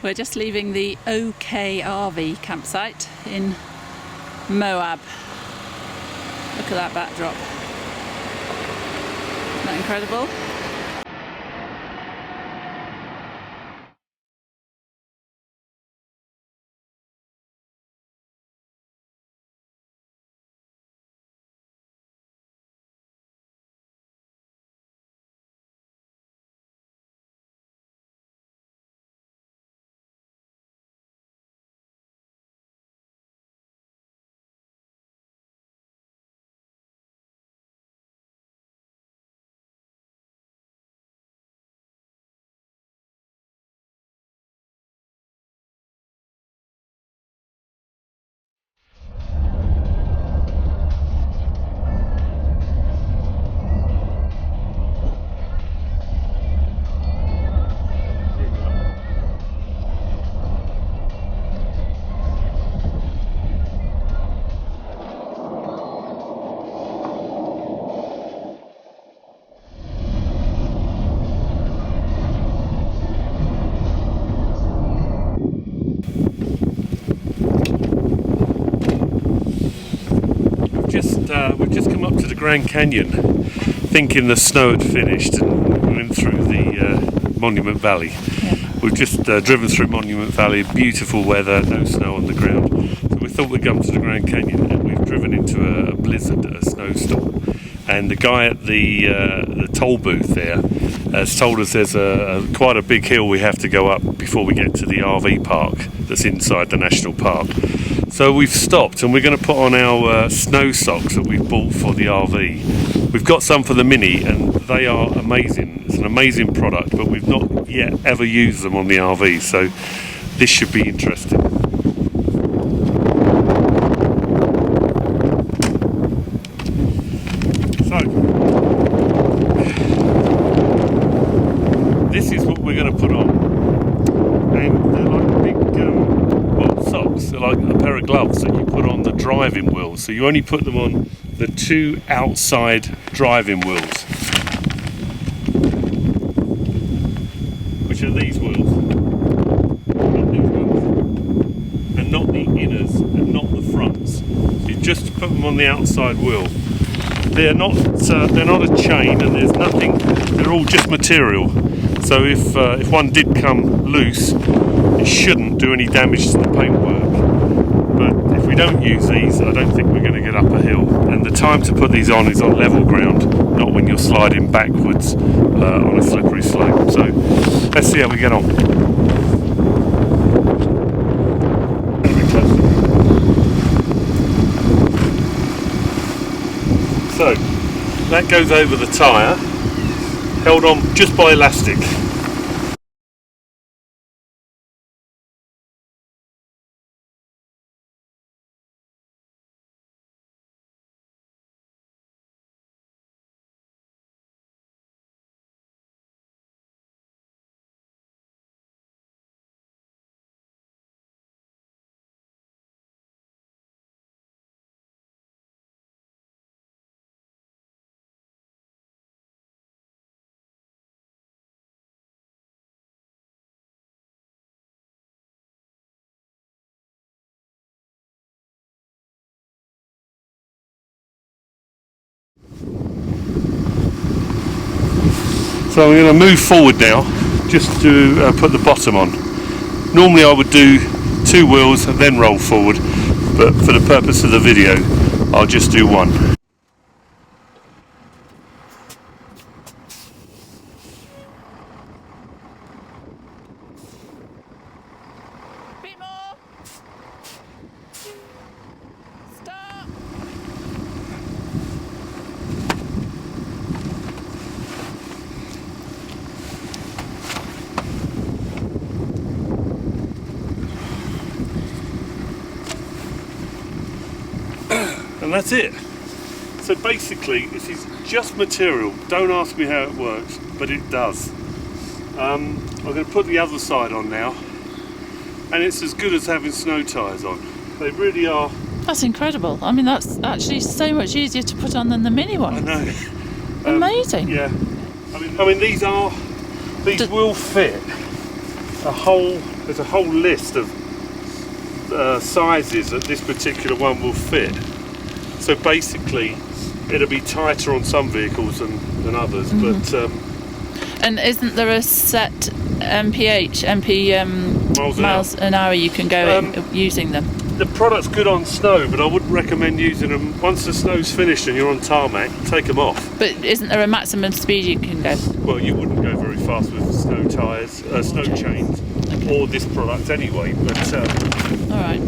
We're just leaving the OK RV campsite in Moab. Look at that backdrop. Isn't that incredible? We've just come up to the Grand Canyon, thinking the snow had finished, and we went through the Monument Valley. Yeah. We've just driven through Monument Valley, beautiful weather, no snow on the ground. So we thought we'd come to the Grand Canyon, and we've driven into a blizzard, a snowstorm. And the guy at the toll booth there has told us there's quite a big hill we have to go up before we get to the RV park that's inside the national park. So we've stopped and we're going to put on our snow socks that we've bought for the RV. We've got some for the Mini and they are amazing. It's an amazing product, but we've not yet ever used them on the RV, so this should be interesting. So, this is what we're going to put on. And they're like big socks. They're like a pair of gloves that you put on the driving wheels. So you only put them on the two outside driving wheels, which are these wheels, not these ones, and not the inners, and not the fronts. You just put them on the outside wheel. They're not a chain, and there's nothing. They're all just material. So if one did come loose, it shouldn't do any damage to the paintwork. But if we don't use these, I don't think we're going to get up a hill. And the time to put these on is on level ground, not when you're sliding backwards on a slippery slope. So let's see how we get on. So that goes over the tyre, held on just by elastic. So I'm going to move forward now, just to put the bottom on. Normally I would do two wheels and then roll forward, but for the purpose of the video, I'll just do one. Bit more. Stop. And that's it. So basically this is just material. Don't ask me how it works, but it does. I'm going to put the other side on now, and it's as good as having snow tyres on. They really are. That's incredible. I mean, that's actually so much easier to put on than the mini one. I know. Amazing. Yeah. I mean these will fit a whole there's a whole list of sizes that this particular one will fit. So basically it'll be tighter on some vehicles than others, but and isn't there a set MP miles an hour you can go in using them? The product's good on snow, but I wouldn't recommend using them once the snow's finished and you're on tarmac. Take them off. But isn't there a maximum speed you can go? Well, you wouldn't go very fast with snow tyres, snow chains, or this product anyway. But all right.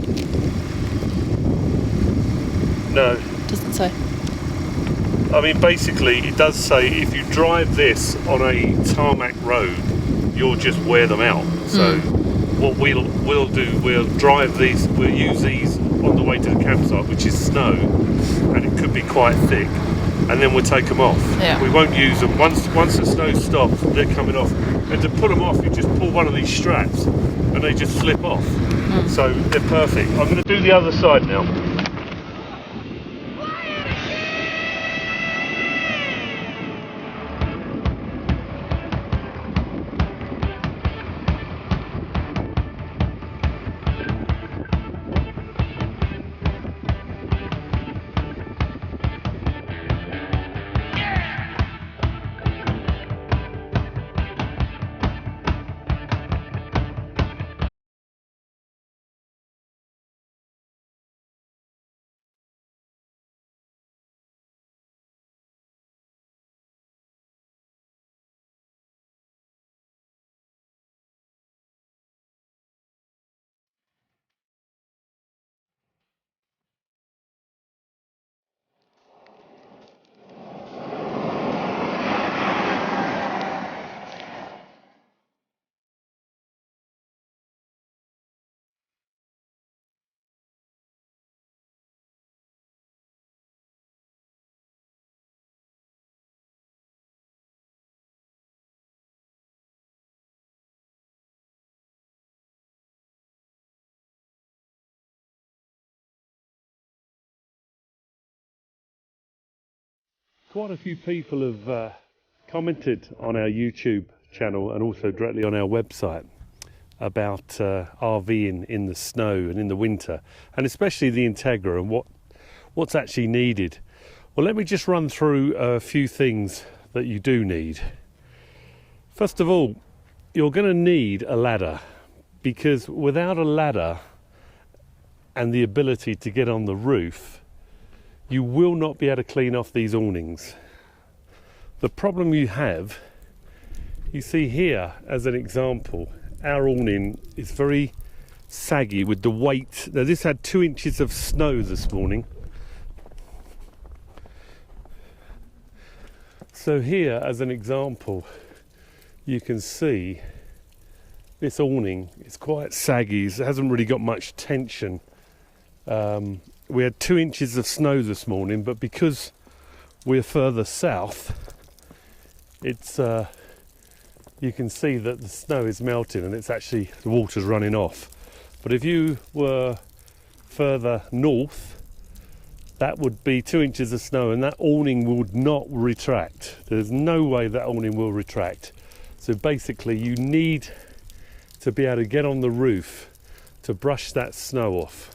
No. Doesn't say. I mean, basically, it does say if you drive this on a tarmac road, you'll just wear them out. So what we'll do, we'll drive these, we'll use these on the way to the campsite, which is snow, and it could be quite thick, and then we'll take them off. Yeah. We won't use them. Once the snow stops, they're coming off. And to pull them off, you just pull one of these straps, and they just slip off. So they're perfect. I'm going to do the other side now. Quite a few people have commented on our YouTube channel and also directly on our website about RVing in the snow and in the winter, and especially the Entegra and what's actually needed. Well, let me just run through a few things that you do need. First of all, you're going to need a ladder, because without a ladder and the ability to get on the roof, you will not be able to clean off these awnings. The problem you have, you see here as an example, our awning is very saggy with the weight. Now this had 2 inches of snow this morning. So here as an example, you can see this awning is quite saggy. It hasn't really got much tension. We had 2 inches of snow this morning, but because we're further south, it's you can see that the snow is melting and it's actually, the water's running off. But if you were further north, that would be 2 inches of snow and that awning would not retract. There's no way that awning will retract. So basically you need to be able to get on the roof to brush that snow off.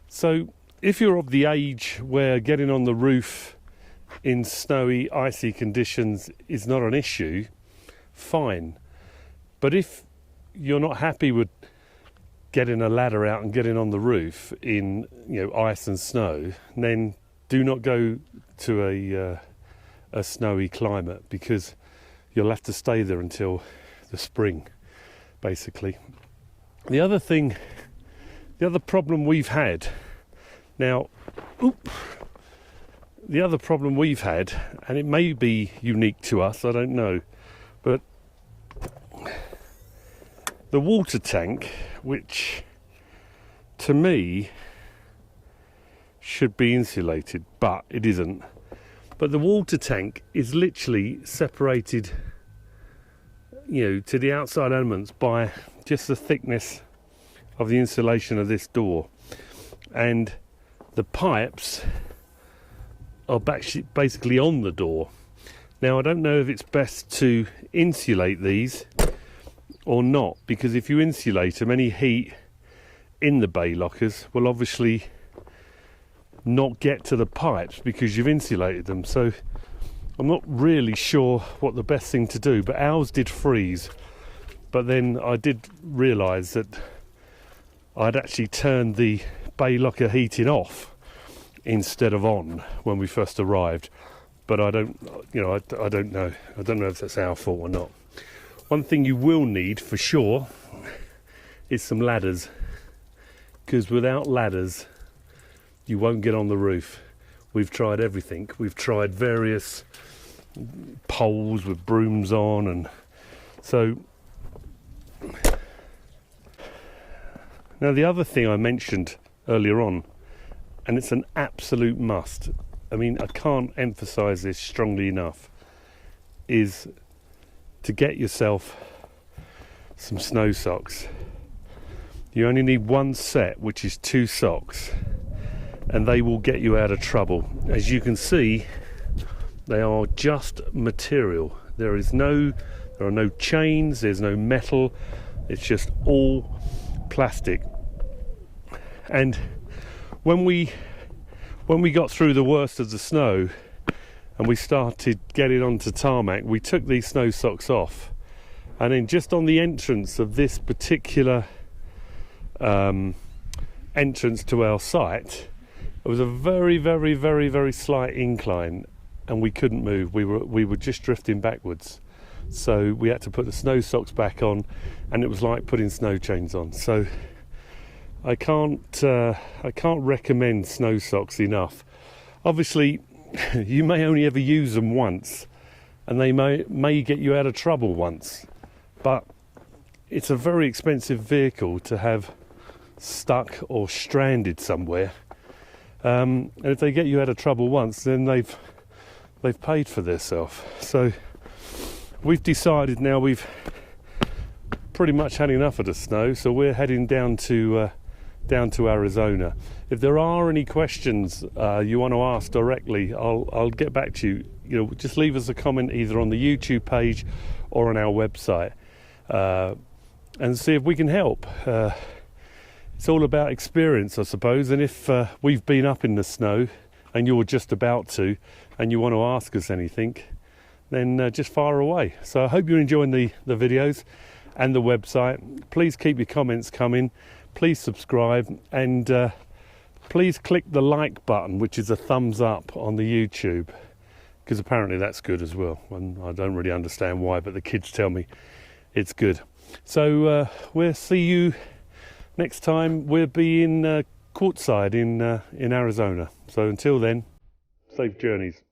So if you're of the age where getting on the roof in snowy, icy conditions is not an issue, fine. But if you're not happy with getting a ladder out and getting on the roof in ice and snow, then do not go to a snowy climate, because you'll have to stay there until the spring, basically. The other problem we've had, the other problem we've had, and it may be unique to us, I don't know, but the water tank, which to me should be insulated, but it isn't. But the water tank is literally separated, to the outside elements by just the thickness of the insulation of this door. And the pipes are basically on the door. Now, I don't know if it's best to insulate these or not, because if you insulate them, any heat in the bay lockers will obviously not get to the pipes because you've insulated them. So I'm not really sure what the best thing to do, but ours did freeze. But then I did realise that I'd actually turned the bay locker heating off instead of on when we first arrived. But I don't know. I don't know if that's our fault or not. One thing you will need for sure is some ladders, because without ladders you won't get on the roof. We've tried everything. We've tried various poles with brooms on, and so now the other thing I mentioned earlier on, and it's an absolute must, I mean, I can't emphasize this strongly enough, is to get yourself some snow socks. You only need one set, which is 2 socks, and they will get you out of trouble. As you can see, they are just material. There are no chains, there's no metal, it's just all plastic. And when we got through the worst of the snow and we started getting onto tarmac, we took these snow socks off, and then just on the entrance of this particular entrance to our site, it was a very, very, very, very slight incline, and we couldn't move. We were just drifting backwards, so we had to put the snow socks back on, and it was like putting snow chains on. So I can't recommend snow socks enough. Obviously, you may only ever use them once, and they may get you out of trouble once, but it's a very expensive vehicle to have stuck or stranded somewhere. And if they get you out of trouble once, then they've paid for themselves. So we've decided now we've pretty much had enough of the snow, so we're heading down to Arizona. If there are any questions you want to ask directly, I'll get back to you. You know, just leave us a comment either on the YouTube page or on our website, and see if we can help. It's all about experience, I suppose, and if we've been up in the snow and you're just about to, and you want to ask us anything, then just fire away. So I hope you're enjoying the videos and the website. Please keep your comments coming, please subscribe, and please click the like button, which is a thumbs up on the YouTube, because apparently that's good as well, and I don't really understand why, but the kids tell me it's good. So we'll see you next time. We'll be in Quartzsite in Arizona. So until then, safe journeys.